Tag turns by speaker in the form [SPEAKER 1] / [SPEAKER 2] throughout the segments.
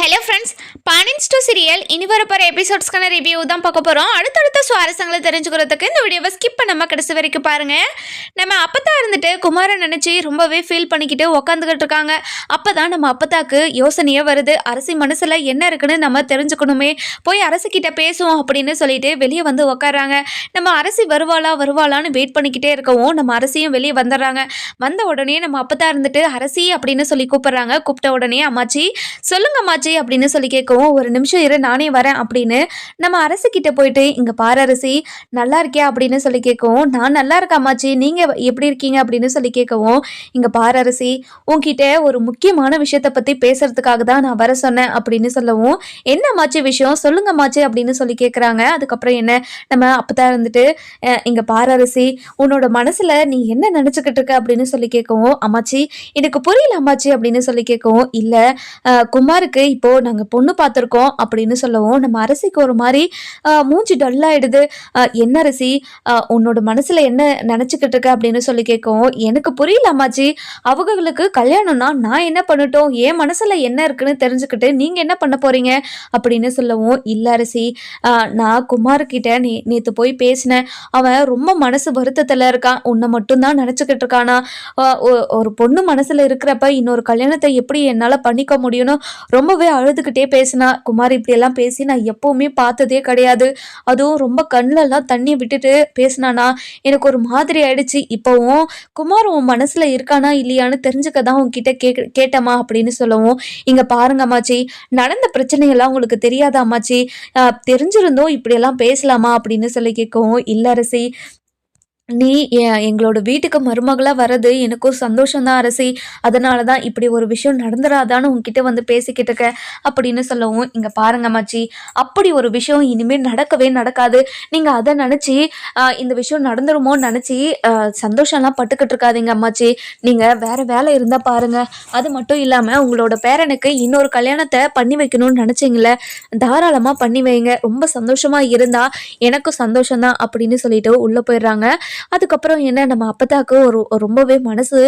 [SPEAKER 1] Hello friends, Pandian store serial இனி வரப்போகிற எபிசோட்ஸ்க்கான review தான் பார்க்க போகிறோம். அடுத்தடுத்த சுவாரஸ்யங்களை தெரிஞ்சுக்கிறதுக்கு இந்த வீடியோவை ஸ்கிப் பண்ணாமல் கடைசி வரைக்கும் பாருங்கள். நம்ம அப்பத்தான் இருந்துட்டு குமாரை நினச்சி ரொம்பவே ஃபீல் பண்ணிக்கிட்டு உக்காந்துக்கிட்டு இருக்காங்க. அப்போ தான் நம்ம அப்பத்தாக்கு யோசனையே வருது. அரசி மனசில் என்ன இருக்குன்னு நம்ம தெரிஞ்சுக்கணுமே, போய் அரசிக்கிட்ட பேசுவோம் அப்படின்னு சொல்லிட்டு வெளியே வந்து உக்காடுறாங்க. நம்ம அரசி வருவாளான்னு வெயிட் பண்ணிக்கிட்டே இருக்கவும் நம்ம அரசியும் வெளியே வந்துடுறாங்க. வந்த உடனே நம்ம அப்பத்தான் இருந்துட்டு அரசி அப்படின்னு சொல்லி கூப்பிட்றாங்க. கூப்பிட்ட உடனே அம்மாச்சி சொல்லுங்க அம்மாச்சி அப்படின்னு சொல்லி கேட்கவும், ஒரு நிமிஷம் இரு நானே வரேன் அப்படின்னு நம்ம அரசிக்கிட்ட போயிட்டு, இங்க பாரு அரசி நல்லா இருக்கியா அப்படின்னு சொல்லி கேட்கவும், நான் நல்லா இருக்கேன் அம்மாச்சி, நீங்க எப்படி இருக்கீங்க அப்படின்னு சொல்லி கேட்கவும், இங்க பாரு அரசி உன்கிட்ட ஒரு முக்கியமான விஷயத்தை பத்தி பேசுறதுக்காக தான் நான் வர சொன்னேன் அப்படின்னு சொல்லவும், என்ன அம்மாச்சி விஷயம் சொல்லுங்க அம்மாச்சி அப்படின்னு சொல்லி கேட்குறாங்க. அதுக்கப்புறம் என்ன நம்ம அப்பதான் இருந்துட்டு இங்க பாரு அரசி உன்னோட மனசுல நீ என்ன நினைச்சுக்கிட்டு இருக்க அப்படின்னு சொல்லி கேட்கவும், அம்மாச்சி எனக்கு புரியல அம்மாச்சி அப்படின்னு சொல்லி கேட்கவும், இல்ல குமாருக்கு இப்போ நாங்க பொண்ணு பார்த்துருக்கோம் அப்படின்னு சொல்லவும், நம்ம அரசிக்கு ஒரு மாதிரி மூஞ்சி டல்லாயிடுது. என்ன அரசி உன்னோட மனசுல என்ன நினைச்சுக்கிட்டு இருக்க அப்படின்னு சொல்லி கேட்கவும், எனக்கு புரியல அம்மாச்சி, அவங்களுக்கு கல்யாணம்னா நான் என்ன பண்ணட்டும், என் மனசுல என்ன இருக்குன்னு தெரிஞ்சுக்கிட்டு நீங்க என்ன பண்ண போறீங்க அப்படின்னு சொல்லவும், இல்ல அரசி நான் குமார்கிட்ட நேத்து போய் பேசினேன். அவன் ரொம்ப மனசு வருத்தத்துல இருக்கான், உன்னை மட்டும்தான் நினைச்சுக்கிட்டு இருக்கானா, ஒரு பொண்ணு மனசுல இருக்கிறப்ப இன்னொரு கல்யாணத்தை எப்படி என்னால பண்ணிக்க முடியும்னு ரொம்பவே அழுதுகிட்டே பேசினா. குமார் இப்படியெல்லாம் பேசி நான் எப்பவுமே பார்த்ததே கிடையாது. அதுவும் ரொம்ப கண்ணிலெல்லாம் தண்ணி விட்டுட்டு பேசினானா, எனக்கு ஒரு மாதிரி ஆயிடுச்சு. இப்போவும் குமார் உன் மனசுல இருக்கானா இல்லையான்னு தெரிஞ்சுக்க தான் உன்கிட்ட கேட்டமா அப்படின்னு சொல்லவும், இங்க பாருங்க அம்மாச்சி, நடந்த பிரச்சனையெல்லாம் உங்களுக்கு தெரியாதா அம்மாச்சி, தெரிஞ்சிருந்தோம் இப்படியெல்லாம் பேசலாமா அப்படின்னு சொல்லி கேட்கவும், இல்ல அரசி நீ எங்களோட வீட்டுக்கு மருமகளா வர்றது எனக்கும் சந்தோஷம்தான் அரசி, அதனால தான் இப்படி ஒரு விஷயம் நடந்துடாதான்னு உங்ககிட்ட வந்து பேசிக்கிட்டு இருக்க அப்படின்னு சொல்லவும், இங்க பாருங்க அம்மாச்சி, அப்படி ஒரு விஷயம் இனிமேல் நடக்கவே நடக்காது. நீங்க அதை நினைச்சு இந்த விஷயம் நடந்துருமோன்னு நினைச்சு சந்தோஷம்லாம் பட்டுக்கிட்டு இருக்காதீங்க அம்மாச்சி. நீங்க வேற வேலை இருந்தா பாருங்க. அது மட்டும் இல்லாம உங்களோட பேரனுக்கு இன்னொரு கல்யாணத்தை பண்ணி வைக்கணும்னு நினைச்சீங்களே, தாராளமா பண்ணி வைங்க. ரொம்ப சந்தோஷமா இருந்தா எனக்கும் சந்தோஷம்தான் அப்படின்னு சொல்லிட்டு உள்ள போயிடுறாங்க. அதுக்கப்புறம் என்ன நம்ம அப்பத்தாக்கு ரொம்பவே மனசு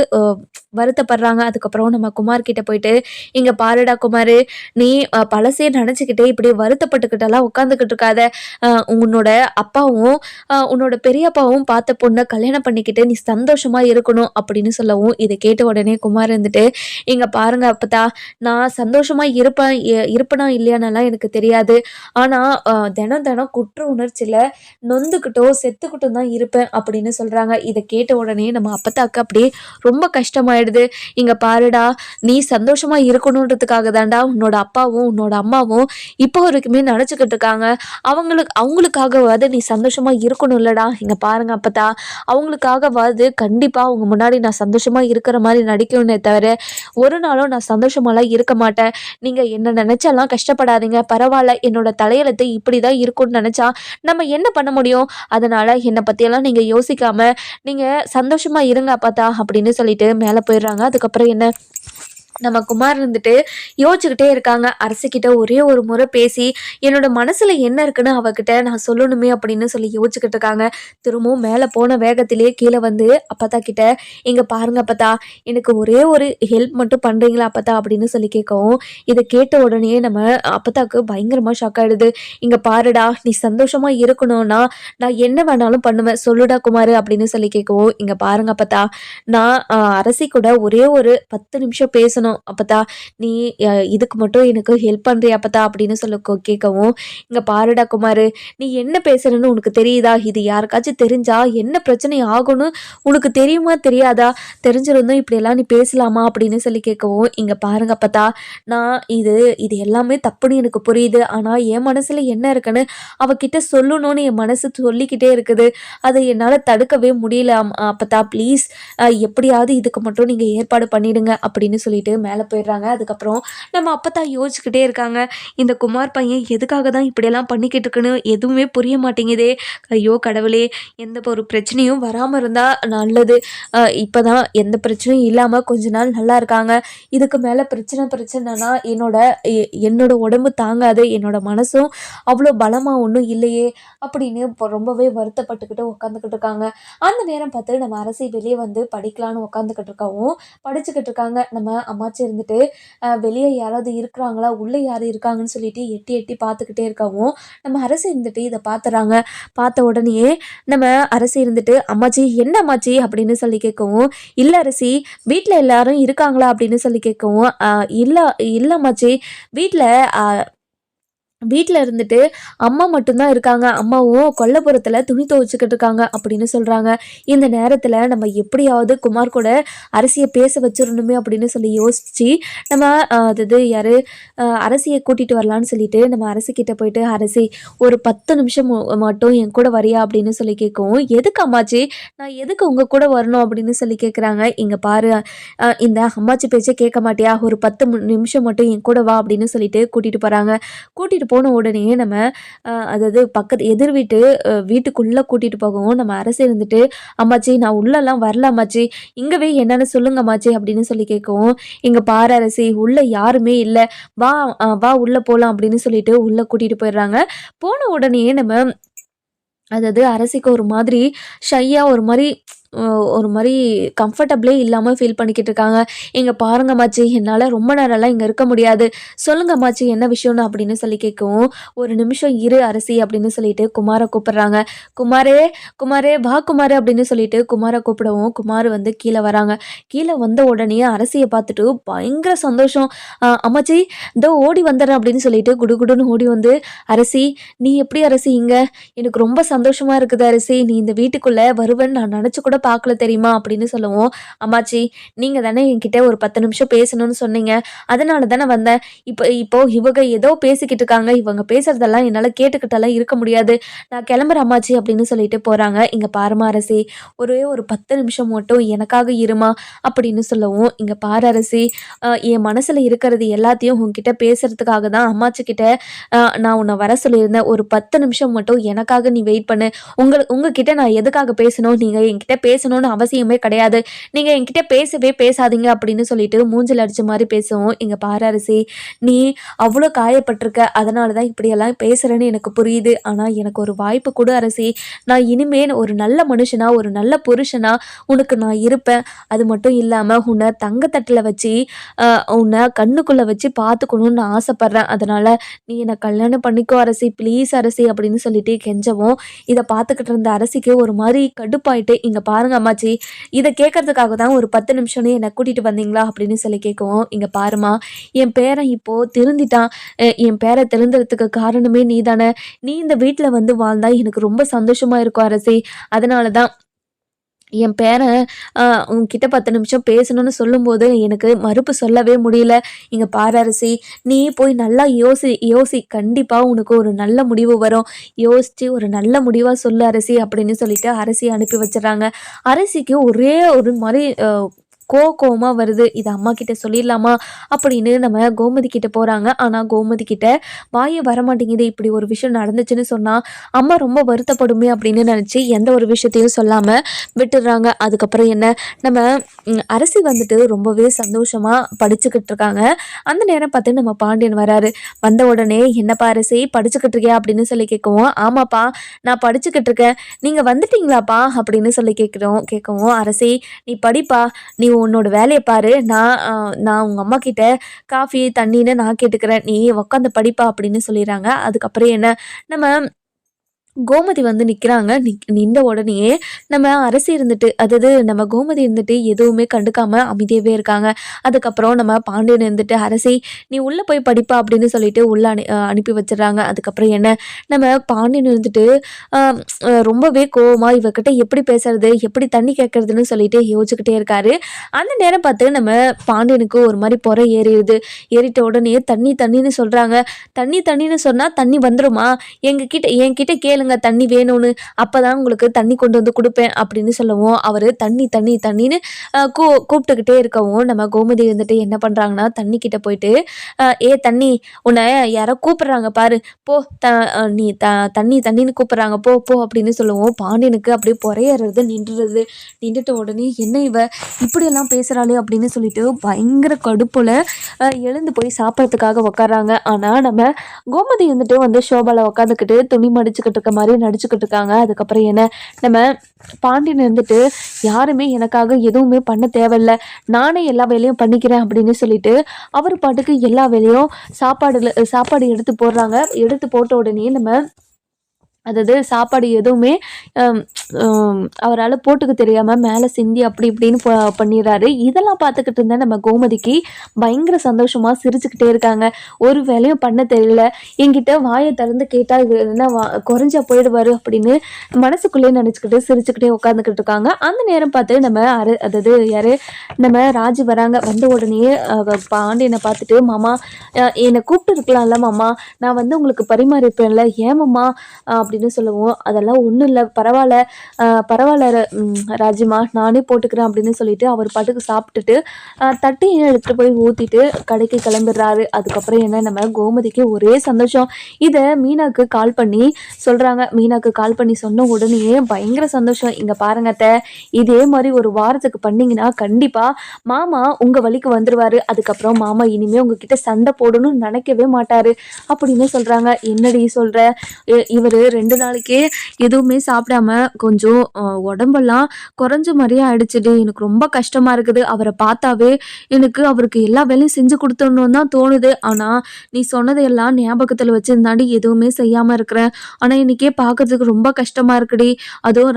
[SPEAKER 1] வருத்தப்படுறாங்க. அதுக்கப்புறம் நம்ம குமார் கிட்ட போயிட்டு, இங்க பாருடா குமாரு, நீ பழசே நினைச்சுக்கிட்டே இப்படி வருத்தப்பட்டுக்கிட்டெல்லாம் உட்காந்துக்கிட்டு இருக்காத. உன்னோட அப்பாவும் உன்னோட பெரியப்பாவும் பார்த்த பொண்ணை கல்யாணம் பண்ணிக்கிட்டு நீ சந்தோஷமா இருக்கணும் அப்படின்னு சொல்லவும், இதை கேட்ட உடனே குமார் இருந்துட்டு, இங்க பாருங்க அப்பத்தா, நான் சந்தோஷமா இருப்பேனா இல்லையானலாம் எனக்கு தெரியாது. ஆனா தினம் தினம் குற்ற உணர்ச்சியில நொந்துக்கிட்டோ செத்துக்கிட்டும் தான் இருப்பேன் அப்படின்னு சொல்றாங்க. இதை கேட்ட உடனே நம்ம அப்பத்தாக்கு அப்படியே ரொம்ப கஷ்டமாயிடுது. இங்க பாருடா, நீ சந்தோஷமா இருக்கணுன்றதுக்காக தாண்டா உன்னோட அப்பாவும் உன்னோட அம்மாவும் இப்போ வரைக்குமே நினைச்சுக்கிட்டு இருக்காங்க. அவங்களுக்காகவாது நீ சந்தோஷமா இருக்கணும் இல்லடா. இங்க பாருங்க அப்பத்தா, அவங்களுக்காகவாது கண்டிப்பா அவங்க முன்னாடி நான் சந்தோஷமா இருக்கிற மாதிரி நடிக்கணும்னே தவிர ஒரு நாளும் நான் சந்தோஷமாலாம் இருக்க மாட்டேன். நீங்க என்ன நினைச்சாலாம் கஷ்டப்படாதீங்க, பரவாயில்ல, என்னோட தலையெழுத்து இப்படிதான் இருக்கும்னு நினைச்சா நம்ம என்ன பண்ண முடியும், அதனால என்னை பத்தியெல்லாம் நீங்க யோசிக்காம நீங்க சந்தோஷமா இருங்க அப்பத்தா அப்படின்னு சொல்லிட்டு மேலே போயிடுறாங்க. அதுக்கப்புறம் என்ன நம்ம குமார் இருந்துட்டு யோசிச்சுக்கிட்டே இருக்காங்க. அரசிக்கிட்ட ஒரே ஒரு முறை பேசி என்னோட மனசுல என்ன இருக்குன்னு அவகிட்ட நான் சொல்லணுமே அப்படின்னு சொல்லி யோசிச்சுக்கிட்டு இருக்காங்க. திரும்பவும் மேலே போன வேகத்திலேயே கீழே வந்து அப்பத்தா கிட்ட, இங்க பாருங்க அப்பத்தா, எனக்கு ஒரே ஒரு ஹெல்ப் மட்டும் பண்றீங்களா அப்பத்தா அப்படின்னு சொல்லி கேட்கவும், இதை கேட்ட உடனே நம்ம அப்பத்தாக்கு பயங்கரமா ஷாக் ஆயிடுது. இங்க பாருடா, நீ சந்தோஷமா இருக்கணும்னா நான் என்ன வேணாலும் பண்ணுவேன், சொல்லுடா குமார் அப்படின்னு சொல்லி கேட்கவும், இங்க பாருங்க அப்பத்தா, நான் அரசி கூட ஒரே ஒரு 10 நிமிஷம் பேசணும் அப்பதா, நீ இதுக்கு மட்டும் எனக்கு ஹெல்ப் பண்றியா அப்பதா அப்படின்னு சொல்ல கேட்கவும், இங்க பாருடா குமாரு, நீ என்ன பேசுறன்னு உனக்கு தெரியுதா, இது யாருக்காச்சும் தெரிஞ்சா என்ன பிரச்சனை ஆகும்னு உனக்கு தெரியுமா தெரியாதா, தெரிஞ்சிருந்தும் இப்படியெல்லாம் நீ பேசலாமா அப்படின்னு சொல்லி கேட்கவும், இங்க பாருங்க அப்பதா, நான் இது எல்லாமே தப்புன்னு எனக்கு புரியுது. ஆனா என் மனசுல என்ன இருக்குன்னு அவகிட்ட சொல்லணும்னு என் மனசு சொல்லிக்கிட்டே இருக்குது. அதை என்னால தடுக்கவே முடியல அப்பதா, ப்ளீஸ் எப்படியாவது இதுக்கு மட்டும் நீங்க ஏற்பாடு பண்ணிடுங்க அப்படின்னு சொல்லிட்டு மேலே போயிடுறாங்க. அதுக்கப்புறம் நம்ம அப்பத்தான் யோசிச்சுக்கிட்டே இருக்காங்க, இந்த குமார் பையன் எதுக்காக தான் இப்படியெல்லாம் பண்ணிக்கிட்டு இருக்குன்னு எதுவுமே புரிய மாட்டேங்குதே. ஐயோ கடவுளே, எந்த ஒரு பிரச்சனையும் வராமல் இருந்தால் நல்லது. இப்போ தான் எந்த பிரச்சனையும் இல்லாமல் கொஞ்ச நாள் நல்லா இருக்காங்க. இதுக்கு மேலே பிரச்சனைனா என்னோட உடம்பு தாங்காது, என்னோட மனசும் அவ்வளோ பலமாக ஒன்றும் இல்லையே அப்படின்னு இப்போ ரொம்பவே வருத்தப்பட்டுக்கிட்டு உட்காந்துக்கிட்டு இருக்காங்க. அந்த நேரம் பார்த்து நம்ம அரசி வெளியே வந்து படிக்கலான்னு உட்காந்துக்கிட்டு இருக்கவும் படிச்சுக்கிட்டு இருக்காங்க. நம்ம அம்மா
[SPEAKER 2] அம்மாச்சி இருந்துட்டு வெளியே யாராவது இருக்கிறாங்களா, உள்ளே யார் இருக்காங்கன்னு சொல்லிட்டு எட்டி எட்டி பார்த்துக்கிட்டே இருக்கவும், நம்ம அரசி இருந்துட்டு இதை பார்த்துறாங்க. பார்த்த உடனேயே நம்ம அரசி இருந்துட்டு, "அம்மாச்சி என்ன அம்மாச்சி?" அப்படின்னு சொல்லி கேட்கவும், "இல்ல அரசி, வீட்டில் எல்லாரும் இருக்காங்களா?" அப்படின்னு சொல்லி கேட்கவும், இல்ல இல்ல அம்மாச்சி, வீட்டில் வீட்ல இருந்துட்டு அம்மா மட்டும்தான் இருக்காங்க. அம்மாவும் கொல்லைப்புறத்துல துணி துவைச்சுக்கிட்டு இருக்காங்க அப்படின்னு சொல்றாங்க. இந்த நேரத்துல நம்ம எப்படியாவது குமார் கூட அரசிய பேச வச்சிரணுமே அப்படின்னு சொல்லி யோசிச்சு, நம்ம அதாவது யாரு அரசிய கூட்டிட்டு வரலான்னு சொல்லிட்டு நம்ம அரசிக்கிட்ட போயிட்டு, "அரசி, ஒரு 10 நிமிஷம் மட்டும் என் கூட வரியா?" அப்படின்னு சொல்லி கேட்கவும், "எதுக்கு அம்மாச்சி? நான் எதுக்கு உங்க கூட வரணும்?" அப்படின்னு சொல்லி கேட்குறாங்க. "இங்க பாரு, இந்த அம்மாச்சி பேச்சை கேட்க மாட்டியா? ஒரு 10 நிமிஷம் மட்டும் என் கூட வா" அப்படின்னு சொல்லிட்டு கூட்டிட்டு போறாங்க. கூட்டிட்டு போன உடனே நம்ம அதாவது பக்கத்து எதிர் வீட்டுக்குள்ளே கூட்டிட்டு போகவும், நம்ம அரசு இருந்துட்டு, "அம்மாச்சி, நான் உள்ளலாம் வரல அம்மாச்சி, இங்கவே என்னன்னு சொல்லுங்க அம்மாச்சி" அப்படின்னு சொல்லி கேட்கவும், "இங்க பாரு அரசி, உள்ள யாருமே இல்லை, வா வா உள்ள போகலாம்" அப்படின்னு சொல்லிட்டு உள்ள கூட்டிட்டு போயிடுறாங்க. போன உடனே நம்ம அதாவது அரசிக்கு ஒரு மாதிரி ஷையா ஒரு மாரி கம்ஃபர்டபிளே இல்லாம ஃபீல் பண்ணிக்கிட்டு இருக்காங்க. "இங்க பாருங்க அம்மாச்சி, என்னால ரொம்ப நேரம்லாம் இங்க இருக்க முடியாது. சொல்லுங்க அம்மாச்சி, என்ன விஷயம்னு?" அப்படின்னு சொல்லி கேட்கவும், "ஒரு நிமிஷம் இரு அரசி" அப்படின்னு சொல்லிட்டு குமார கூப்பிடுறாங்க. "குமாரே, குமாரே, வா குமாரு" அப்படின்னு சொல்லிட்டு குமார கூப்பிடவும், குமார் வந்து கீழே வராங்க. கீழே வந்த உடனே அரசிய பார்த்துட்டு பயங்கர சந்தோஷம். "அம்மாச்சி, இதோ ஓடி வந்துடுறேன்" அப்படின்னு சொல்லிட்டு குடுகுடுன்னு ஓடி வந்து, "அரசி, நீ எப்படி அரசி இங்க? எனக்கு ரொம்ப சந்தோஷமா இருக்குது அரசி. நீ இந்த வீட்டுக்குள்ள வருவேன்னு நான் நினைச்சு கூட பார்க்கல தெரியுமா?" அப்படின்னு சொல்லவும், "அம்மாச்சி, நீங்க தானே என்கிட்ட ஒரு 10 நிமிஷம் பேசணும்னு சொன்னீங்க. அதனால தானே வந்தேன். இப்போ இவங்க ஏதோ பேசிக்கிட்டு இருக்காங்க. இவங்க பேசுறதெல்லாம் என்னால கேட்டுக்கிட்டெல்லாம் இருக்க முடியாது. நான் கிளம்புறேன் அம்மாச்சி" அப்படின்னு சொல்லிட்டு போறாங்க. "இங்க பாரும்மா அரசி, ஒரே ஒரு 10 நிமிஷம் மட்டும் எனக்காக இருமா" அப்படின்னு சொல்லவும், "இங்க பாரு அரசி, என் மனசுல இருக்கிறது எல்லாத்தையும் உன்கிட்ட பேசுறதுக்காக தான் அம்மாச்சி கிட்ட நான் உன்னை வர சொல்லியிருந்தேன். ஒரு 10 நிமிஷம் மட்டும் எனக்காக நீ வெயிட் பண்ணு. உங்ககிட்ட நான் எதுக்காக பேசணும்? நீங்க என்கிட்ட பேசணும்னு அவசியமே கிடையாது. நீங்க என்கிட்ட பேசவே பேசாதீங்க" அப்படின்னு சொல்லிட்டு மூஞ்சில அடிச்ச மாதிரி பேசவும், "இங்க பாரு அரசி, நீ அவ்வளோ காயப்பட்டிருக்க. அதனால தான் இப்படியெல்லாம் பேசுறேன்னு எனக்கு புரியுது. ஆனா எனக்கு ஒரு வாய்ப்பு கொடு அரசி. நான் இனிமேல் ஒரு நல்ல மனுஷனா, ஒரு நல்ல புருஷனா உனக்கு நான் இருப்பேன். அது மட்டும் இல்லாம உன்னை தங்கத்தட்டுல வச்சு உன்னை கண்ணுக்குள்ள வச்சு பார்த்துக்கணும்னு நான் ஆசைப்படுறேன். அதனால நீ என்னை கல்யாணம் பண்ணிக்கோ அரசி, ப்ளீஸ் அரசி" அப்படின்னு சொல்லிட்டு கெஞ்சவும், இதை பார்த்துக்கிட்டு இருந்த அரசிக்கு ஒரு மாதிரி கடுப்பாயிட்டு, "இங்க பாருங்க அம்மாச்சி, இதை கேட்கறதுக்காக தான் ஒரு 10 நிமிஷம்னு என்னை கூட்டிட்டு வந்தீங்களா?" அப்படின்னு சொல்லி கேட்கவும், "இங்க பாருமா, என் பேரன் இப்போ திருந்திட்டான். என் பேரன் திருந்துறதுக்கு காரணமே நீ தானே. நீ இந்த வீட்டில் வந்து வாழ்ந்தா எனக்கு ரொம்ப சந்தோஷமா இருக்கும் அரசி. அதனால தான் என் பேரன் உன்கிட்ட 10 நிமிஷம் பேசணும்னு சொல்லும்போது எனக்கு மறுப்பு சொல்லவே முடியல. இங்க பாரு அரசி, நீ போய் நல்லா யோசி. கண்டிப்பா உனக்கு ஒரு நல்ல முடிவு வரும். யோசிச்சு ஒரு நல்ல முடிவா சொல்லு அரசி" அப்படின்னு சொல்லிட்டு அரசிய அனுப்பி வச்சுறாங்க. அரசிக்கு ஒரே ஒரு மாரி கோவமா வருது. "இது அம்மா கிட்ட சொல்லிடலாமா?" அப்படின்னு நம்ம கோமதி கிட்ட போறாங்க. ஆனா கோமதி கிட்ட வாயே வரமாட்டேங்குது. இப்படி ஒரு விஷயம் நடந்துச்சுன்னு சொன்னா அம்மா ரொம்ப வருத்தப்படுமே அப்படின்னு நினைச்சு எந்த ஒரு விஷயத்தையும் சொல்லாம விட்டுடுறாங்க. அதுக்கப்புறம் என்ன, நம்ம அரசி வந்துட்டு ரொம்பவே சந்தோஷமா படிச்சுக்கிட்டு இருக்காங்க. அந்த நேரம் பார்த்து நம்ம பாண்டியன் வராரு. வந்த உடனே, "என்னப்பா அரசி, படிச்சுக்கிட்டு இருக்கியா?" அப்படின்னு சொல்லி கேட்கவும், "ஆமாப்பா, நான் படிச்சுக்கிட்டு இருக்கேன். நீங்க வந்துட்டீங்களாப்பா?" அப்படின்னு சொல்லி கேட்கவும், "அரசி, நீ படிப்பா, நீ உன்னோட வேலையை பாரு. நான் உங்க அம்மா கிட்ட காஃபி தண்ணின்னு நான் கேட்டுக்கிறேன். நீ உக்காந்து படிப்பா" அப்படின்னு சொல்லிடுறாங்க. அதுக்கப்புறம் என்ன, நம்ம கோமதி வந்து நிற்கிறாங்க. நின்ற உடனேயே நம்ம அரசி இருந்துட்டு, அதாவது நம்ம கோமதி இருந்துட்டு எதுவுமே கண்டுக்காம அமைதியாகவே இருக்காங்க. அதுக்கப்புறம் நம்ம பாண்டியன் இருந்துட்டு, "அரசி, நீ உள்ளே போய் படிப்பா" அப்படின்னு சொல்லிட்டு உள்ளே அனுப்பி வச்சிடுறாங்க. அதுக்கப்புறம் என்ன, நம்ம பாண்டியன் இருந்துட்டு ரொம்பவே கோவமா இவகிட்ட எப்படி பேசுறது, எப்படி தண்ணி கேட்கறதுன்னு சொல்லிட்டு யோசிச்சுக்கிட்டே இருக்காரு. அந்த நேரம் பார்த்து நம்ம பாண்டியனுக்கு ஒரு மாதிரி பொறை ஏறிடுது. ஏறிட்ட உடனே தண்ணின்னு சொல்கிறாங்க. தண்ணின்னு சொன்னால் தண்ணி வந்துருமா? என்கிட்ட கேளுங்க தண்ணி வேணும்னு, அப்பதான் உங்களுக்கு தண்ணி கொண்டு வந்து கொடுப்பேன் அப்படின்னு சொல்லவும், அவரு தண்ணின்னு கூப்பிட்டுக்கிட்டே இருக்கவும், நம்ம கோமதி வந்துட்டு என்ன பண்றாங்கன்னா, தண்ணி கிட்ட போயிட்டு, "ஏ தண்ணி, உன்னை யாரோ கூப்பிடுறாங்க பாரு, போ, நீ தண்ணின்னு கூப்பிடுறாங்க, போ போ" அப்படின்னு சொல்லவும், பாண்டியனுக்கு அப்படியே பொறையறது நின்றுட்ட உடனே, "என்ன இவ இப்படியெல்லாம் பேசுறாளே" அப்படின்னு சொல்லிட்டு பயங்கர கடுப்புல எழுந்து போய் சாப்பிட்றதுக்காக உக்காடுறாங்க. ஆனா நம்ம கோமதி வந்துட்டு வந்து ஷோபால உக்காந்துக்கிட்டு துணி மடிச்சுக்கிட்டு இருக்க மாதிரி நடிச்சுக்கிட்டு இருக்காங்க. அதுக்கப்புறம் என்ன நம்ம பாண்டியன் இருந்துட்டு யாருமே எனக்காக எதுவுமே பண்ண தேவையில்ல, நானே எல்லா வேலையும் பண்ணிக்கிறேன் அப்படின்னு சொல்லிட்டு அவர் பாட்டுக்கு எல்லா வேலையும் சாப்பாடு எடுத்து போடுறாங்க. எடுத்து போட்ட உடனே நம்ம அதாவது சாப்பாடு எதுவுமே அவரால் போட்டுக்க தெரியாம மேலே சிந்தி அப்படி இப்படின்னு பண்ணிடுறாரு. இதெல்லாம் பார்த்துக்கிட்டு இருந்த நம்ம கோமதிக்கு பயங்கர சந்தோஷமா சிரிச்சுக்கிட்டே இருக்காங்க. ஒரு வேலையும் பண்ண தெரியல, என்கிட்ட வாயை திறந்து கேட்டா இவர் என்ன குறைஞ்சா போயிடுவாரு அப்படின்னு மனசுக்குள்ளேயே நினச்சிக்கிட்டு சிரிச்சுக்கிட்டே உட்காந்துக்கிட்டு இருக்காங்க. அந்த நேரம் பார்த்து நம்ம அதாவது யாரு நம்ம ராஜி வராங்க. வந்த உடனே பாண்டியனை பார்த்துட்டு, மாமா என்னை கூப்பிட்டு இருக்கலாம்ல மாமா, நான் வந்து உங்களுக்கு பரிமாறிப்பேன்ல, ஏன் மாமா அப்படின்னு சொல்லவும், அதெல்லாம் ஒன்றும் இல்லை, பரவாயில்ல ராஜிமா, நானே போட்டுக்கிறேன் அப்படின்னு சொல்லிட்டு அவர் பாட்டுக்கு சாப்பிட்டுட்டு தட்டையும் எடுத்துகிட்டு போய் ஊற்றிட்டு கடைக்கு கிளம்பிடுறாரு. அதுக்கப்புறம் என்ன நம்ம கோமதிக்கு ஒரே சந்தோஷம். இதை மீனாக்கு கால் பண்ணி சொல்கிறாங்க. மீனாக்கு கால் பண்ணி சொன்ன உடனே பயங்கர சந்தோஷம். இங்கே பாருங்க அத்தை, இதே மாதிரி ஒரு வாரத்துக்கு பண்ணிங்கன்னா கண்டிப்பாக மாமா உங்கள் வழிக்கு வந்துடுவார். அதுக்கப்புறம் மாமா இனிமேல் உங்ககிட்ட சண்டை போடணும்னு நினைக்கவே மாட்டார் அப்படின்னு சொல்கிறாங்க. என்னடி சொல்கிற, இவர் 2 நாளைக்கே எதுவுமே சாப்பிடாம கொஞ்சம் உடம்பெல்லாம் குறைஞ்ச மாதிரியே ஆயிடுச்சுடி, எனக்கு ரொம்ப கஷ்டமாக இருக்குது. அவரை பார்த்தாவே எனக்கு அவருக்கு எல்லா வேலையும் செஞ்சு கொடுத்துடணும்னு தான் தோணுது. ஆனால் நீ சொன்னதையெல்லாம் ஞாபகத்தில் வச்சுருந்தாண்டி எதுவுமே செய்யாமல் இருக்கிறேன். ஆனால் இன்றைக்கே பார்க்கறதுக்கு ரொம்ப கஷ்டமாக இருக்குடி. அதுவும்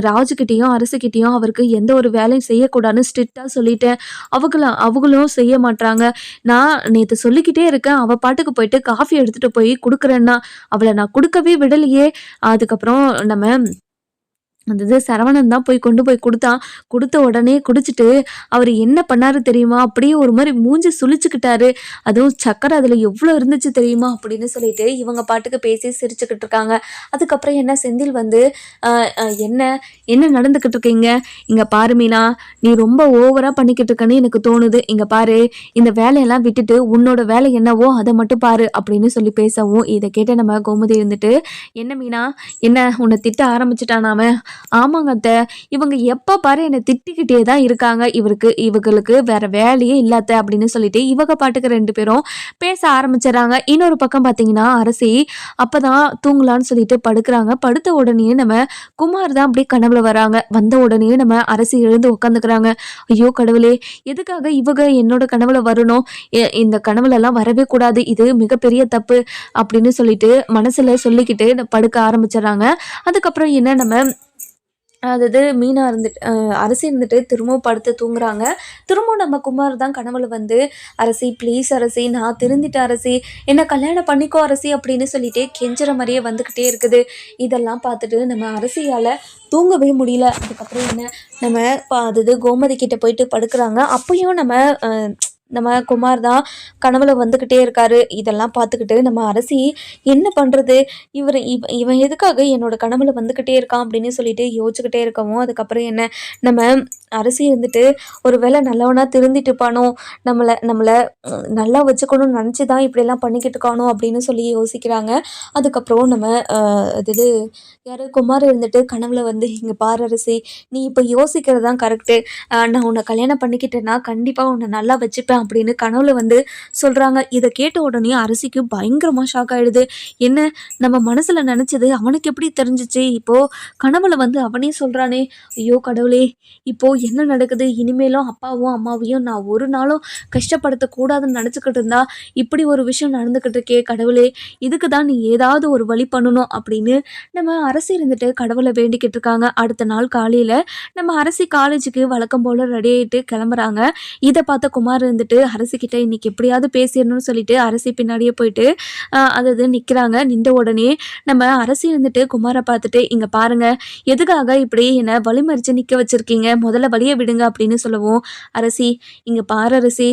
[SPEAKER 2] ராஜுக்கிட்டேயும் அரசுக்கிட்டேயும் அவருக்கு எந்த ஒரு வேலையும் செய்யக்கூடாதுன்னு ஸ்ட்ரிக்டாக சொல்லிட்டேன். அவங்களும் செய்ய மாட்டாங்க. நான் நேற்று சொல்லிக்கிட்டே இருக்கேன், அவள் பாட்டுக்கு போயிட்டு காஃபி எடுத்துகிட்டு போய் கொடுக்குறேன்னா அவளை நான் கொடுக்கவே விடலையே. அதுக்கப்புறம் நம்ம அந்த சரவணன் தான் கொண்டு போய் கொடுத்தான். கொடுத்த உடனே குடிச்சிட்டு அவர் என்ன பண்ணாரு தெரியுமா, அப்படியே ஒரு மாதிரி மூஞ்சி சுழிச்சுக்கிட்டாரு. அதுவும் சக்கரை அதில் எவ்வளோ இருந்துச்சு தெரியுமா அப்படின்னு சொல்லிட்டு இவங்க பாட்டுக்கு பேசி சிரிச்சுக்கிட்டு இருக்காங்க. அதுக்கப்புறம் என்ன செந்தில் வந்து என்ன என்ன நடந்துக்கிட்டு இருக்கீங்க, இங்கே பாரு மீனா, நீ ரொம்ப ஓவராக பண்ணிக்கிட்டு இருக்கன்னு எனக்கு தோணுது. இங்கே பாரு, இந்த வேலையெல்லாம் விட்டுட்டு உன்னோட வேலை என்னவோ அதை மட்டும் பாரு அப்படின்னு சொல்லி பேசவும், இதை கேட்ட நம்ம கோமதி இருந்துட்டு, என்ன மீனா, என்ன உன்னை திட்ட ஆரம்பிச்சுட்டானாம? ஆமாங்க அத்தை, இவங்க எப்போ பாரு என்னை திட்டிக்கிட்டே தான் இருக்காங்க, இவங்களுக்கு வேற வேலையே இல்லாத அப்படின்னு சொல்லிட்டு இவங்க பாட்டுக்கு 2 பேரும் பேச ஆரம்பிச்சிடறாங்க. இன்னொரு பக்கம் பார்த்தீங்கன்னா அரசி அப்பதான் தூங்கலான்னு சொல்லிட்டு படுக்கிறாங்க. படுத்த உடனே நம்ம குமார் தான் அப்படியே கனவுல வராங்க. வந்த உடனே நம்ம அரசி எழுந்து உட்காந்துக்கிறாங்க. ஐயோ கடவுளே, எதுக்காக இவங்க என்னோட கனவுல வரணும், இந்த கனவுல எல்லாம் வரவே கூடாது, இது மிகப்பெரிய தப்பு அப்படின்னு சொல்லிட்டு மனசுல சொல்லிக்கிட்டு படுக்க ஆரம்பிச்சிடறாங்க. அதுக்கப்புறம் என்ன நம்ம அதாவது மீனா இருந்துட்டு அரசி இருந்துட்டு திரும்பவும் படுத்து தூங்குறாங்க. திரும்பவும் நம்ம குமார் தான் கனவுல வந்து, அரசி ப்ளீஸ் அரசி, நான் திருந்திட்டேன் அரசி, என்னை கல்யாணம் பண்ணிக்கோ அரசி அப்படின்னு சொல்லிட்டு கெஞ்சுற மாதிரியே வந்துக்கிட்டே இருக்குது. இதெல்லாம் பார்த்துட்டு நம்ம அரசியால் தூங்கவே முடியல. அதுக்கப்புறம் என்ன நம்ம அதாவது கோமதி கிட்ட போயிட்டு படுக்கிறாங்க. அப்பயும் நம்ம குமார் தான் கனவுல வந்துக்கிட்டே இருக்காரு. இதெல்லாம் பார்த்துக்கிட்டு நம்ம அரசி என்ன பண்ணுறது, இவன் எதுக்காக என்னோட கனவுல வந்துக்கிட்டே இருக்கான் அப்படின்னு சொல்லிட்டு யோசிச்சுக்கிட்டே இருக்கவும், அதுக்கப்புறம் என்ன நம்ம அரசி இருந்துட்டு ஒரு வேளை நல்லவனா திருந்திட்டுப்பானோ, நம்மளை நல்லா வச்சுக்கணும்னு நினச்சி தான் இப்படியெல்லாம் பண்ணிக்கிட்டு இருக்கானோ அப்படின்னு சொல்லி யோசிக்கிறாங்க. அதுக்கப்புறம் நம்ம அது யார் குமார் இருந்துட்டு கனவுல வந்து, இங்கே பாரு அரசி, நீ இப்போ யோசிக்கிறது தான் கரெக்டு, நான் உன்னை கல்யாணம் பண்ணிக்கிட்டேன்னா கண்டிப்பாக உன்னை நல்லா வச்சுப்பேன் அப்படின்னு கனவுல வந்து சொல்கிறாங்க. இதை கேட்ட உடனே அரசிக்கு பயங்கரமாக ஷாக் ஆகிடுது. என்ன நம்ம மனசில் நினச்சது அவனுக்கு எப்படி தெரிஞ்சிச்சு, இப்போது கனவுல வந்து அவனே சொல்கிறானே, ஐயோ கடவுளே, இப்போது என்ன நடக்குது, இனிமேலும் அப்பாவும் அம்மாவையும் நான் ஒரு நாளும் கஷ்டப்படுத்தக்கூடாதுன்னு நினச்சிக்கிட்டு இருந்தா இப்படி ஒரு விஷயம் நடந்துக்கிட்டு இருக்கே கடவுளே, இதுக்கு தான் நீ ஏதாவது ஒரு வழி பண்ணணும் அப்படின்னு நம்ம அரசி இருந்துட்டு கடவுளை வேண்டிக்கிட்டு இருக்காங்க. அடுத்த நாள் காலையில் நம்ம அரசி காலேஜுக்கு வழக்கம் போல் ரெடி ஆகிட்டு கிளம்புறாங்க. இதை பார்த்த குமார் இருந்துட்டு அரசிக்கிட்ட இன்னைக்கு எப்படியாவது பேசிடணும்னு சொல்லிட்டு அரசி பின்னாடியே போயிட்டு அதாவது நிற்கிறாங்க. நின்ற உடனே நம்ம அரசி இருந்துட்டு குமாரை பார்த்துட்டு, இங்கே பாருங்க, எதுக்காக இப்படி என்னை வழிமறித்து நிற்க வச்சுருக்கீங்க, முதல்ல வழியை விடுங்க அப்படின்னு சொல்லவும், அரசி இங்கே பாரு அரசி,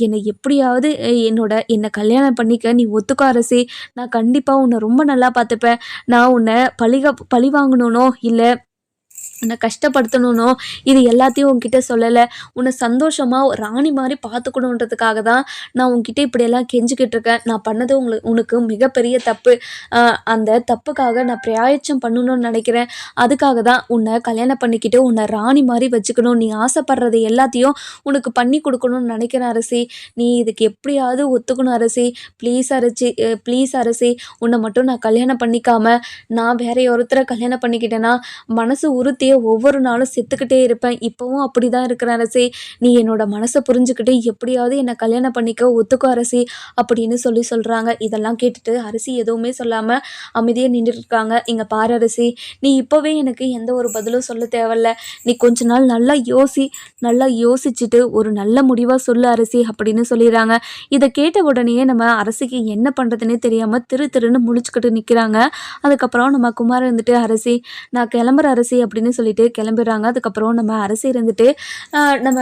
[SPEAKER 2] என்னை எப்படியாவது என்னை கல்யாணம் பண்ணிக்க நீ ஒத்துக்கோ அரசி, நான் கண்டிப்பாக உன்னை ரொம்ப நல்லா பார்த்துப்பேன், நான் உன்னை பழி வாங்கணுனோ இல்லை உன்னை கஷ்டப்படுத்தணும்னோ இது எல்லாத்தையும் உன்கிட்ட சொல்லலை. உன்னை சந்தோஷமாக ராணி மாதிரி பார்த்துக்கணுன்றதுக்காக தான் நான் உன்கிட்ட இப்படியெல்லாம் கெஞ்சிக்கிட்டு இருக்கேன். நான் பண்ணது உனக்கு மிகப்பெரிய தப்பு. அந்த தப்புக்காக நான் பிராயச்சம் பண்ணணும்னு நினைக்கிறேன். அதுக்காக தான் உன்னை கல்யாணம் பண்ணிக்கிட்டு உன்னை ராணி மாதிரி வச்சுக்கணும். நீ ஆசைப்படுறது எல்லாத்தையும் உனக்கு பண்ணி கொடுக்கணும்னு நினைக்கிறேன் அரசி. நீ இதுக்கு எப்படியாவது ஒத்துக்கணும் அரசி. ப்ளீஸ் அரசி. உன்னை மட்டும் நான் கல்யாணம் பண்ணிக்காம நான் வேற ஒருத்தரை கல்யாணம் பண்ணிக்கிட்டேன்னா மனசு உறுத்தியே ஒவ்வொரு நாளும் செத்துக்கிட்டே இருப்பேன். இப்போவும் அப்படி தான் இருக்கிறேன் அரசி. நீ என்னோட மனசை புரிஞ்சுக்கிட்டு எப்படியாவது என்னை கல்யாணம் பண்ணிக்க ஒத்துக்கோ அரசி அப்படின்னு சொல்கிறாங்க. இதெல்லாம் கேட்டுட்டு அரசி எதுவுமே சொல்லாமல் அமைதியாக நின்றுட்டு இருக்காங்க. இங்கே பாரு அரசி, நீ இப்போவே எனக்கு எந்த ஒரு பதிலும் சொல்ல தேவையில்ல. நீ கொஞ்ச நாள் நல்லா யோசிச்சுட்டு ஒரு நல்ல முடிவாக சொல்லு அரசி அப்படின்னு சொல்லிடுறாங்க. இதை கேட்ட உடனே நம்ம அரசிக்கு என்ன பண்ணுறதுனே தெரியாமல் திருன்னு முழிச்சுக்கிட்டு நிற்கிறாங்க. அதுக்கப்புறம் நம்ம குமார் இருந்துட்டு அரசி நான் கிளம்புற அரசி அப்படின்னு சொல்லிட்டு கிளம்பிடுறாங்க. அதுக்கப்புறம் நம்ம அரசி இருந்துட்டு நம்ம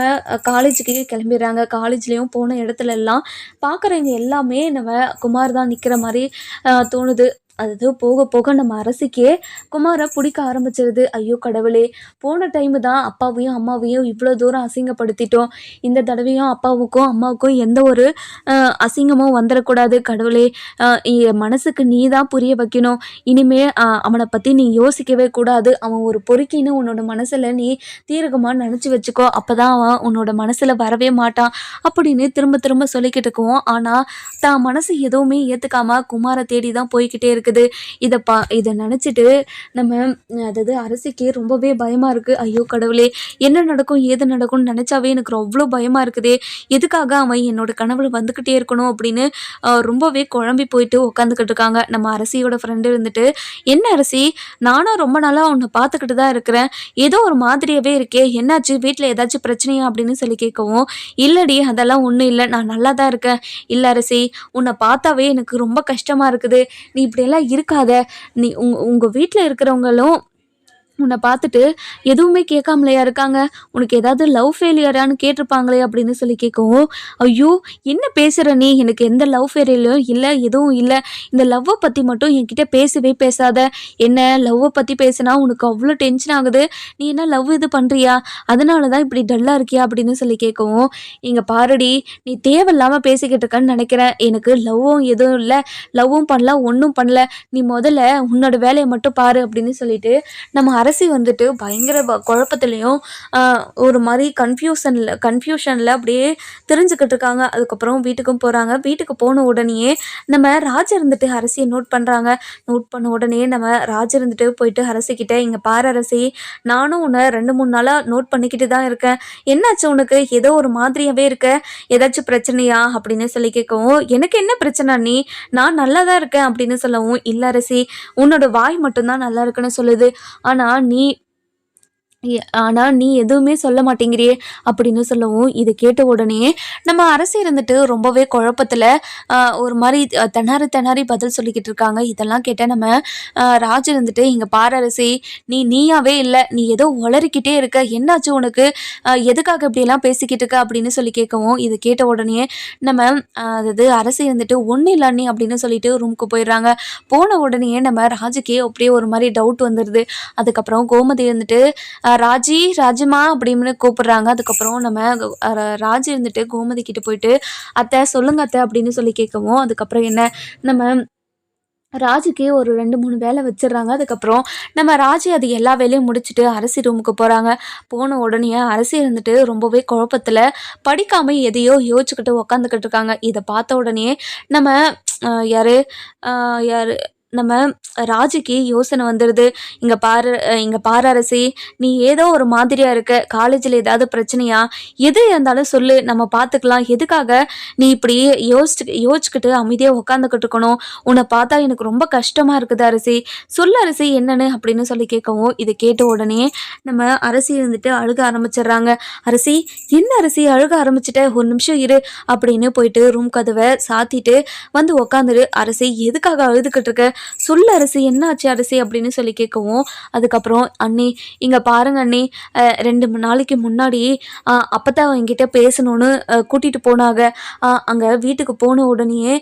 [SPEAKER 2] காலேஜுக்கு கிளம்பிடுறாங்க. காலேஜ்லேயும் போன இடத்துல எல்லாம் பார்க்குறவங்க எல்லாமே நம்ம குமார் தான் நிற்கிற மாதிரி தோணுது. அது போக போக நம்ம அரசிக்கே குமாரை பிடிக்க ஆரம்பிச்சிருது. ஐயோ கடவுளே, போன டைமு தான் அப்பாவையும் அம்மாவையும் இவ்வளோ தூரம் அசிங்கப்படுத்திட்டோம். இந்த தடவையும் அப்பாவுக்கும் அம்மாவுக்கும் எந்த ஒரு அசிங்கமும் வந்துடக்கூடாது. கடவுளே, என் மனசுக்கு நீ தான் புரிய வைக்கணும். இனிமே அவனை பற்றி நீ யோசிக்கவே கூடாது. அவன் ஒரு பொறுக்கின்னு உன்னோட மனசில் நீ தீரகமாக நினச்சி வச்சுக்கோ. அப்போ தான் அவன் உன்னோட மனசில் வரவே மாட்டான் அப்படின்னு திரும்ப திரும்ப சொல்லிக்கிட்டு இருக்குவோம். ஆனால் தான் மனசு எதுவுமே ஏற்றுக்காமல் குமாரை தேடி தான் போய்கிட்டே இருக்குது. இதை நினச்சிட்டு நம்ம அதாவது அரசிக்கு ரொம்பவே பயமாக இருக்குது. ஐயோ கடவுளே, என்ன நடக்கும் ஏது நடக்கும்னு நினச்சாவே எனக்கு அவ்வளோ பயமாக இருக்குதே. எதுக்காக அவன் என்னோட கனவுல வந்துக்கிட்டே இருக்கணும் அப்படின்னு ரொம்பவே குழம்பி போயிட்டு உட்காந்துக்கிட்டு இருக்காங்க. நம்ம அரசியோட ஃப்ரெண்டு இருந்துட்டு, என்ன அரசி, நானும் ரொம்ப நாளாக உன்னை பார்த்துக்கிட்டு தான் இருக்கிறேன். ஏதோ ஒரு மாதிரியாகவே இருக்கே, என்னாச்சு, வீட்டில் ஏதாச்சும் பிரச்சனையா அப்படின்னு சொல்லி கேட்கவும், இல்லடி அதெல்லாம் ஒன்றும் இல்லை, நான் நல்லா தான் இருக்கேன். இல்லை அரசி, உன்னை பார்த்தாவே எனக்கு ரொம்ப கஷ்டமாக இருக்குது. நீ இப்படியெல்லாம் இருக்காத. நீ உங்கள் வீட்டில் இருக்கிறவங்களும் உன்னை பார்த்துட்டு எதுவுமே கேட்காமலையா இருக்காங்க. உனக்கு ஏதாவது லவ் ஃபெயிலியரானு கேட்டிருப்பாங்களே அப்படின்னு சொல்லி கேட்கவும், ஐயோ என்ன பேசுகிற நீ, எனக்கு எந்த லவ் ஃபெயிலியரும் இல்லை, எதுவும் இல்லை. இந்த லவ்வை பற்றி மட்டும் என்கிட்ட பேசவே பேசாத. என்ன லவ்வை பற்றி பேசினா உனக்கு அவ்வளோ டென்ஷன் ஆகுது, நீ என்ன லவ் இது பண்ணுறியா, அதனால தான் இப்படி டல்லாக இருக்கியா அப்படின்னு சொல்லி கேட்கவும், இங்கே பாருடி, நீ தேவையில்லாமல் பேசிக்கிட்டு இருக்கன்னு நினைக்கிறேன். எனக்கு லவ்வும் எதுவும் இல்லை, லவ்வும் பண்ணல, ஒன்றும் பண்ணல. நீ முதல்ல உன்னோட வேலையை மட்டும் பாரு அப்படின்னு சொல்லிட்டு நம்ம அரசி வந்துட்டு பயங்கர குழப்பத்துலேயும் ஒரு மாதிரி கன்ஃபியூஷனில் அப்படியே தெரிஞ்சுக்கிட்டு இருக்காங்க. அதுக்கப்புறம் வீட்டுக்கும் போகிறாங்க. வீட்டுக்கு போன உடனேயே நம்ம ராஜா இருந்துட்டு அரசியை நோட் பண்ணுறாங்க. நோட் பண்ண உடனே நம்ம ராஜா இருந்துட்டு போயிட்டு அரசிக்கிட்ட, இங்கே பாரு அரசி, நானும் உன்னை 2-3 நாளாக நோட் பண்ணிக்கிட்டு தான் இருக்கேன். என்னாச்சு உனக்கு, ஏதோ ஒரு மாதிரியாகவே இருக்க, ஏதாச்சும் பிரச்சனையா அப்படின்னு சொல்லி கேட்கவும், எனக்கு என்ன பிரச்சனை நீ, நான் நல்லா தான் இருக்கேன் அப்படின்னு சொல்லவும், இல்லை அரசி, உன்னோட வாய் மட்டும்தான் நல்லா இருக்குன்னு சொல்லுது. ஆனால் நீ எதுவுமே சொல்ல மாட்டேங்கிறியே அப்படின்னு சொல்லவும், இது கேட்ட உடனே நம்ம அரசி இருந்துட்டு ரொம்பவே குழப்பத்தில் ஒரு மாதிரி திணறி பதில் சொல்லிக்கிட்டு இருக்காங்க. இதெல்லாம் கேட்டால் நம்ம ராஜ் இருந்துட்டு, இங்கே பாரு அரசி, நீயாவே இல்லை, நீ ஏதோ உளறிக்கிட்டே இருக்க, என்னாச்சு உனக்கு, எதுக்காக இப்படியெல்லாம் பேசிக்கிட்டு இருக்க அப்படின்னு சொல்லி கேட்கவும், இது கேட்ட உடனே நம்ம அதாவது அரசி இருந்துட்டு ஒன்றும் இல்லை நீ அப்படின்னு சொல்லிட்டு ரூமுக்கு போயிடுறாங்க. போன உடனே நம்ம ராஜுக்கே அப்படியே ஒரு மாதிரி டவுட் வந்துடுது. அதுக்கப்புறம் கோமதி இருந்துட்டு, ராஜிமா அப்படின்னு கூப்பிடுறாங்க. அதுக்கப்புறம் நம்ம ராஜி இருந்துட்டு கோமதி கிட்ட போயிட்டு, அத்தை சொல்லுங்க அத்தை அப்படின்னு சொல்லி கேட்கவும், அதுக்கப்புறம் என்ன நம்ம ராஜுக்கே ஒரு 2-3 வேலை வச்சிடுறாங்க. அதுக்கப்புறம் நம்ம ராஜி அது எல்லா வேலையும் முடிச்சுட்டு அரசி ரூமுக்கு போகிறாங்க. போன உடனே அரசி இருந்துட்டு ரொம்பவே குழப்பத்தில் படிக்காமல் எதையோ யோசிச்சுக்கிட்டு உக்காந்துக்கிட்டு இருக்காங்க. இதை பார்த்த உடனே நம்ம யார் நம்ம ராஜுக்கு யோசனை வந்துடுது. இங்கே பாரு அரசி, நீ ஏதோ ஒரு மாதிரியாக இருக்க, காலேஜில் ஏதாவது பிரச்சனையா, எது இருந்தாலும் சொல்லு, நம்ம பார்த்துக்கலாம். எதுக்காக நீ இப்படி யோசிச்சுக்கிட்டு அமைதியாக உட்காந்துக்கிட்டு இருக்கணும், உன்னை பார்த்தா எனக்கு ரொம்ப கஷ்டமாக இருக்குது அரசி, சொல்லு அரசி என்னன்னு அப்படின்னு சொல்லி கேட்கவும், இதை கேட்ட உடனே நம்ம அரசி இருந்துட்டு அழுக ஆரம்பிச்சிடுறாங்க. அரசி, என்ன அரசி அழுக ஆரம்பிச்சிட்ட, ஒரு நிமிஷம் இரு அப்படின்னு போயிட்டு ரூம் கதவை சாத்திட்டு வந்து உட்காந்துரு. அரசி, எதுக்காக அழுதுகிட்டு இருக்க, சொல்லு அரசி, என்ன ஆச்சு அரசி அப்படின்னு சொல்லி கேட்கவும், அதுக்கப்புறம் அண்ணி இங்கே பாருங்க அண்ணி, 2 நாளைக்கு முன்னாடி அப்பதான் என்கிட்ட பேசணும்னு கூட்டிகிட்டு போனாங்க. அங்கே வீட்டுக்கு போன உடனேயே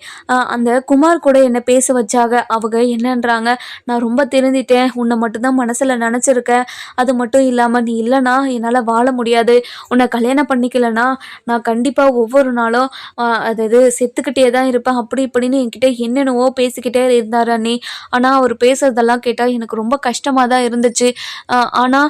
[SPEAKER 2] அந்த குமார் கூட என்னை பேச வச்சாங்க. அவங்க என்னன்றாங்க, நான் ரொம்ப திருந்திட்டேன், உன்னை மட்டும்தான் மனசில் நினச்சிருக்கேன், அது மட்டும் இல்லாமல் நீ இல்லைனா என்னால் வாழ முடியாது, உன்னை கல்யாணம் பண்ணிக்கலனா நான் கண்டிப்பாக ஒவ்வொரு நாளும் அதாவது செத்துக்கிட்டே தான் இருப்பேன், அப்படி இப்படின்னு என்கிட்ட என்னென்னவோ பேசிக்கிட்டே இருந்தார் அண்ணி. ஆனால் அவர் பேசுறதெல்லாம் கேட்டால் எனக்கு ரொம்ப கஷ்டமாக தான் இருந்துச்சு. ஆனால்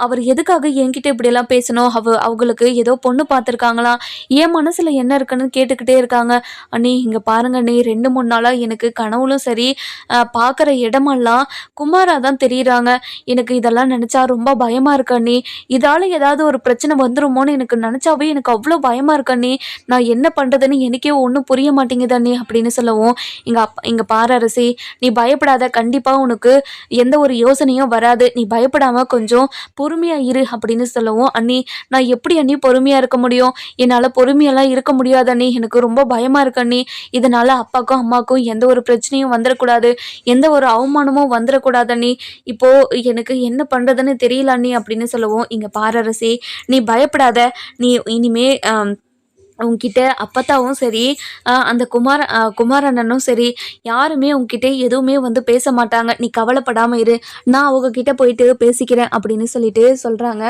[SPEAKER 2] அவர் எதுக்காக என்கிட்ட இப்படியெல்லாம் பேசணும், அவங்களுக்கு ஏதோ பொண்ணு பார்த்துருக்காங்களாம், என் மனசில் என்ன இருக்குன்னு கேட்டுக்கிட்டே இருக்காங்க. அண்ணி இங்கே பாருங்க அண்ணி, 2-3 நாளாக எனக்கு கனவுலும் சரி பார்க்குற இடமெல்லாம் குமாரா தான் தெரியுறாங்க. எனக்கு இதெல்லாம் நினச்சா ரொம்ப பயமாக இருக்கு அண்ணி. இதால் ஏதாவது ஒரு பிரச்சனை வந்துருமோன்னு எனக்கு நினச்சாவே எனக்கு அவ்வளோ பயமாக இருக்கு அண்ணி. நான் என்ன பண்ணுறதுன்னு எனக்கே ஒன்றும் புரிய மாட்டேங்குது அண்ணி அப்படின்னு சொல்லவும், இங்கே பாரு அரசி, நீ பயப்படாத, கண்டிப்பாக உனக்கு எந்த ஒரு யோசனையும் வராது, நீ பயப்படாமல் கொஞ்சம் பொறுமையாக இரு அப்படின்னு சொல்லவும், அண்ணி நான் எப்படி அண்ணி பொறுமையாக இருக்க முடியும், என்னால் பொறுமையெல்லாம் இருக்க முடியாது அண்ணி, எனக்கு ரொம்ப பயமாக இருக்கு அண்ணி, இதனால் அப்பாவுக்கும் அம்மாவுக்கும் எந்த ஒரு பிரச்சனையும் வந்துடக்கூடாது, எந்த ஒரு அவமானமும் வந்துடக்கூடாது அண்ணி, இப்போது எனக்கு என்ன பண்ணுறதுன்னு தெரியல அண்ணி அப்படின்னு சொல்லவும், இங்கே பாரு அரசி, நீ பயப்படாத, நீ இனிமே உன்கிட்ட அப்பத்தாவும் சரி அந்த குமார் அண்ணனும் சரி யாருமே உன்கிட்ட எதுவுமே வந்து பேச மாட்டாங்க, நீ கவலைப்படாமல் இரு, நான் அவங்கக்கிட்ட போயிட்டு பேசிக்கிறேன் அப்படின்னு சொல்லிட்டு சொல்கிறாங்க.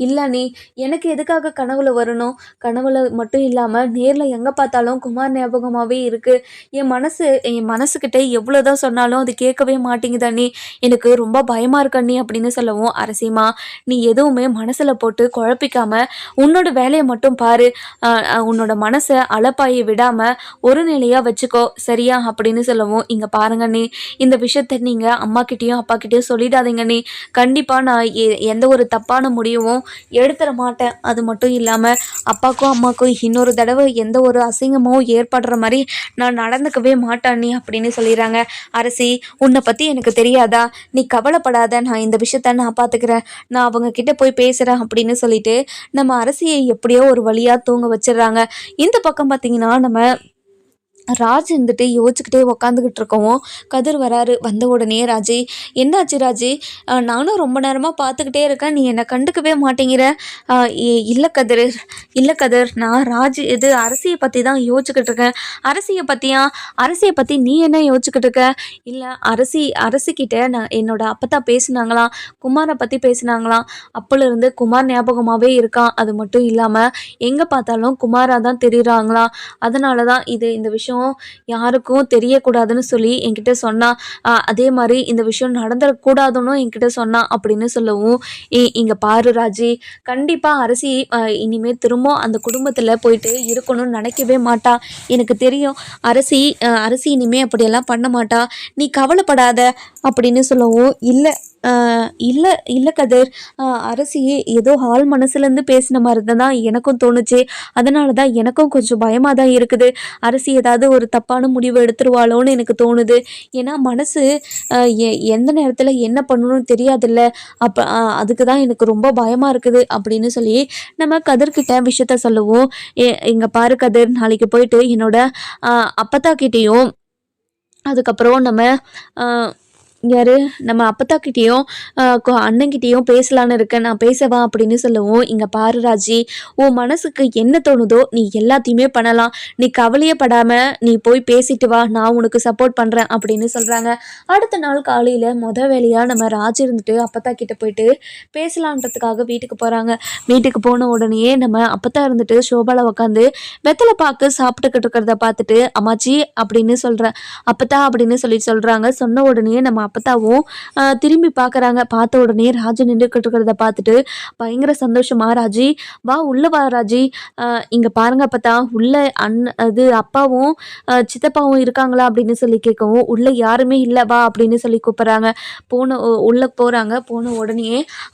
[SPEAKER 2] இல்லை நீ எனக்கு எதுக்காக கனவுல வரணும், கனவுல மட்டும் இல்லாமல் நேரில் எங்கே பார்த்தாலும் குமார் ஞாபகமாகவே இருக்குது, என் மனசுக்கிட்ட எவ்வளோ தான் சொன்னாலும் அது கேட்கவே மாட்டேங்குது அண்ணி, எனக்கு ரொம்ப பயமாக இருக்கு அண்ணி அப்படின்னு சொல்லவும், அரசியம்மா நீ எதுவுமே மனசில் போட்டு குழப்பிக்காம உன்னோட வேலையை மட்டும் பாரு, உன்னோட மனசை அலப்பாயை விடாமல் ஒரு நிலையாக வச்சுக்கோ சரியா அப்படின்னு சொல்லவும், இங்கே பாருங்க நீ இந்த விஷயத்த நீங்கள் அம்மாக்கிட்டேயும் அப்பாக்கிட்டேயும் சொல்லிடாதீங்க நீ, கண்டிப்பாக நான் எந்த ஒரு தப்பான முடிவும் எடுத்துட மாட்டேன், அது மட்டும் இல்லாமல் அப்பாவுக்கும் அம்மாவுக்கும் இன்னொரு தடவை எந்த ஒரு அசிங்கமும் ஏற்படுற மாதிரி நான் நடந்துக்கவே மாட்டேன் நீ அப்படின்னு சொல்லிடுறாங்க. அரசி உன்னை பற்றி எனக்கு தெரியாதா, நீ கவலைப்படாத, நான் இந்த விஷயத்த நான் பார்த்துக்கிறேன், நான் அவங்க கிட்ட போய் பேசுகிறேன் அப்படின்னு சொல்லிட்டு நம்ம அரசியை எப்படியோ ஒரு வழியாக தூங்க வச்சிடுறாங்க. இந்த பக்கம் பார்த்தீங்கன்னா நம்ம ராஜ் இருந்துட்டு யோசிச்சுக்கிட்டே உக்காந்துக்கிட்டு இருக்கவும் கதிர் வராரு. வந்த உடனே ராஜி, என்னாச்சு ராஜி, நானும் ரொம்ப நேரமாக பார்த்துக்கிட்டே இருக்கேன், நீ என்னை கண்டுக்கவே மாட்டேங்கிற. இல்லை கதிர், நான் ராஜ் இது அரசியை பற்றி தான் யோசிச்சுக்கிட்டு இருக்கேன். அரசியை பற்றி நீ என்ன யோசிச்சுக்கிட்டு இருக்க? இல்லை அரசிக்கிட்ட நான் என்னோட அப்பத்தா பேசினாங்களாம், குமாரை பற்றி பேசினாங்களாம், அப்போலேருந்து குமார் ஞாபகமாகவே இருக்கான், அது மட்டும் இல்லாமல் எங்கே பார்த்தாலும் குமாராக தான் தெரியுறாங்களாம், அதனால தான் இந்த விஷயம் யாருக்கும் தெரியக்கூடாதுன்னு சொல்லி என்கிட்ட சொன்னா, அதே மாதிரி இந்த விஷயம் நடந்துடக்கூடாதுன்னு என்கிட்ட சொன்னா அப்படின்னு சொல்லவும், இங்க பாரு ராஜி, கண்டிப்பா அரசி இனிமே திரும்ப அந்த குடும்பத்துல போயிட்டு இருக்கணும்னு நினைக்கவே மாட்டா, எனக்கு தெரியும், அரசி இனிமே அப்படியெல்லாம் பண்ண மாட்டா, நீ கவலைப்படாத அப்படின்னு சொல்லவும், இல்லை கதிர், அரசி ஏதோ ஆள் மனசுலேருந்து பேசின மாதிரி தான் எனக்கும் தோணுச்சு, அதனால தான் எனக்கும் கொஞ்சம் பயமாக தான் இருக்குது, அரசி ஏதாவது ஒரு தப்பான முடிவு எடுத்துருவாளோன்னு எனக்கு தோணுது, ஏன்னா மனசு எந்த நேரத்தில் என்ன பண்ணணும்னு தெரியாதுல்ல, அதுக்கு தான் எனக்கு ரொம்ப பயமாக இருக்குது அப்படின்னு சொல்லி நம்ம கதிர்கிட்ட விஷயத்த சொல்லுவோம். இங்கே பாரு கதிர், நாளைக்கு போயிட்டு என்னோட அப்பத்தாக்கிட்டேயும் அதுக்கப்புறம் நம்ம அப்பத்தாக்கிட்டேயும் அண்ணன்கிட்டேயும் பேசலான்னு இருக்கேன், நான் பேசவா அப்படின்னு சொல்லவும், இங்கே பாரு ராஜி, உன் மனசுக்கு என்ன தோணுதோ நீ எல்லாத்தையுமே பண்ணலாம், நீ கவலையே படாமல் நீ போய் பேசிட்டு வா, நான் உனக்கு சப்போர்ட் பண்ணுறேன் அப்படின்னு சொல்கிறாங்க. அடுத்த நாள் காலையில் வேலையாக நம்ம ராஜ் இருந்துட்டு அப்பத்தா கிட்டே போயிட்டு பேசலான்றதுக்காக வீட்டுக்கு போகிறாங்க. வீட்டுக்கு போன உடனே நம்ம அப்பத்தா இருந்துட்டு ஷோபாவில் உட்காந்து வெத்தலை பாக்கு சாப்பிட்டுக்கிட்டு இருக்கிறத பார்த்துட்டு, அம்மாச்சி அப்படின்னு சொல்கிறேன், அப்பத்தா அப்படின்னு சொல்கிறாங்க. சொன்ன உடனே நம்ம அப்பத்தாவும் திரும்பி பார்க்குறாங்க. பார்த்த உடனே ராஜு நின்றுக்கிட்டு இருக்கிறத பார்த்துட்டு பயங்கர சந்தோஷமா, ராஜி வா உள்ளே வா ராஜி, இங்கே பாருங்க அப்பத்தா, உள்ள அப்பாவும் சித்தப்பாவும் இருக்காங்களா அப்படின்னு சொல்லி கேட்கவும், உள்ளே யாருமே இல்லை வா அப்படின்னு சொல்லி கூப்பிட்றாங்க. உள்ளே போகிறாங்க. போன உடனே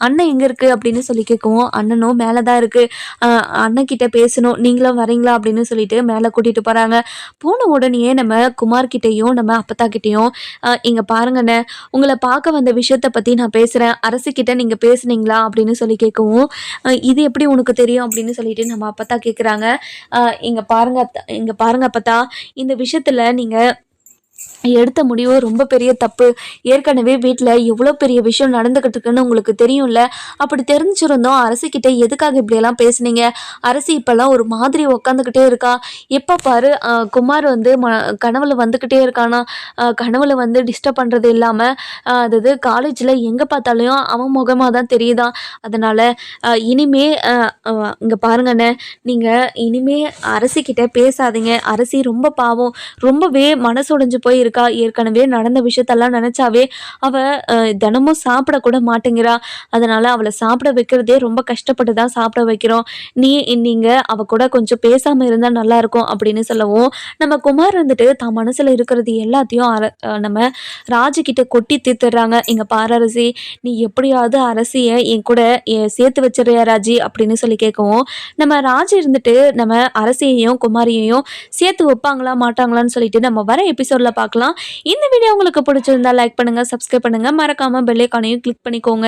[SPEAKER 2] அண்ணன் எங்கே இருக்குது அப்படின்னு சொல்லி கேட்கவும், அண்ணனும் மேலே தான் இருக்குது, அண்ணன்கிட்ட பேசணும், நீங்களும் வரீங்களா அப்படின்னு சொல்லிட்டு மேலே கூட்டிகிட்டு போகிறாங்க. போன உடனே நம்ம குமார்கிட்டையும் நம்ம அப்பத்தாக்கிட்டையும், இங்கே பாருங்கண்ணே, உங்களை பார்க்க வந்த விஷயத்தை பற்றி நான் பேசுகிறேன், அரசுக்கிட்ட நீங்கள் பேசுனீங்களா அப்படின்னு சொல்லி கேட்கவும், இது எப்படி உனக்கு தெரியும் அப்படின்னு சொல்லிட்டு நம்ம அப்பத்தா கேட்குறாங்க. இங்கே பாருங்க அப்பத்தா, இந்த விஷயத்தில் நீங்கள் எடுத்த முடிவு ரொம்ப பெரிய தப்பு. ஏற்கனவே வீட்ல எவ்வளோ பெரிய விஷயம் நடந்துகிட்டு இருக்குன்னு உங்களுக்கு தெரியும்ல. அப்படி தெரிஞ்சிருந்தும் அரசிக்கிட்ட எதுக்காக இப்படியெல்லாம் பேசுனீங்க? அரசி இப்பல்லாம் ஒரு மாதிரி உக்காந்துக்கிட்டே இருக்கா. எப்ப பாரு குமார் வந்து கனவுல வந்துக்கிட்டே இருக்கானா. கனவுல வந்து டிஸ்டர்ப் பண்றது இல்லாம, அதாவது காலேஜ்ல எங்க பார்த்தாலும் அவன் முகமா தான் தெரியுதாம். அதனால இனிமே அ இங்க பாருங்க அண்ணே, நீங்க இனிமே அரசிக்கிட்ட பேசாதீங்க. அரசி ரொம்ப பாவம். ரொம்பவே மனசு போய் இருக்கா. ஏற்கனவே நடந்த விஷயத்தெல்லாம் நினைச்சாவே அவ தினமும் சாப்பிட கூட மாட்டேங்கிறா. அதனால அவளை சாப்பிட வைக்கிறதே ரொம்ப கஷ்டப்பட்டு தான் சாப்பிட வைக்கிறோம். நீங்க அவ கூட கொஞ்சம் பேசாம இருந்தா நல்லா இருக்கும் அப்படின்னு சொல்லவும், நம்ம குமார் வந்துட்டு தான் மனசுல இருக்கிறது எல்லாத்தையும் நம்ம ராஜு கிட்ட கொட்டி தீர்த்துடுறாங்க. இங்க பாரு அரசி, நீ எப்படியாவது அரசிய என் கூட சேர்த்து வச்சிருயா ராஜி அப்படின்னு சொல்லி கேட்கவும், நம்ம ராஜு இருந்துட்டு நம்ம அரசியையும் குமாரியையும் சேர்த்து வைப்பாங்களா மாட்டாங்களான்னு சொல்லிட்டு நம்ம வர எபிசோட்ல பார்க்கலாம். இந்த வீடியோ உங்களுக்கு பிடிச்சிருந்தா லைக் பண்ணுங்க, சப்ஸ்கிரைப் பண்ணுங்க, மறக்காம பெல் ஐகானையும் கிளிக் பண்ணிக்கோங்க.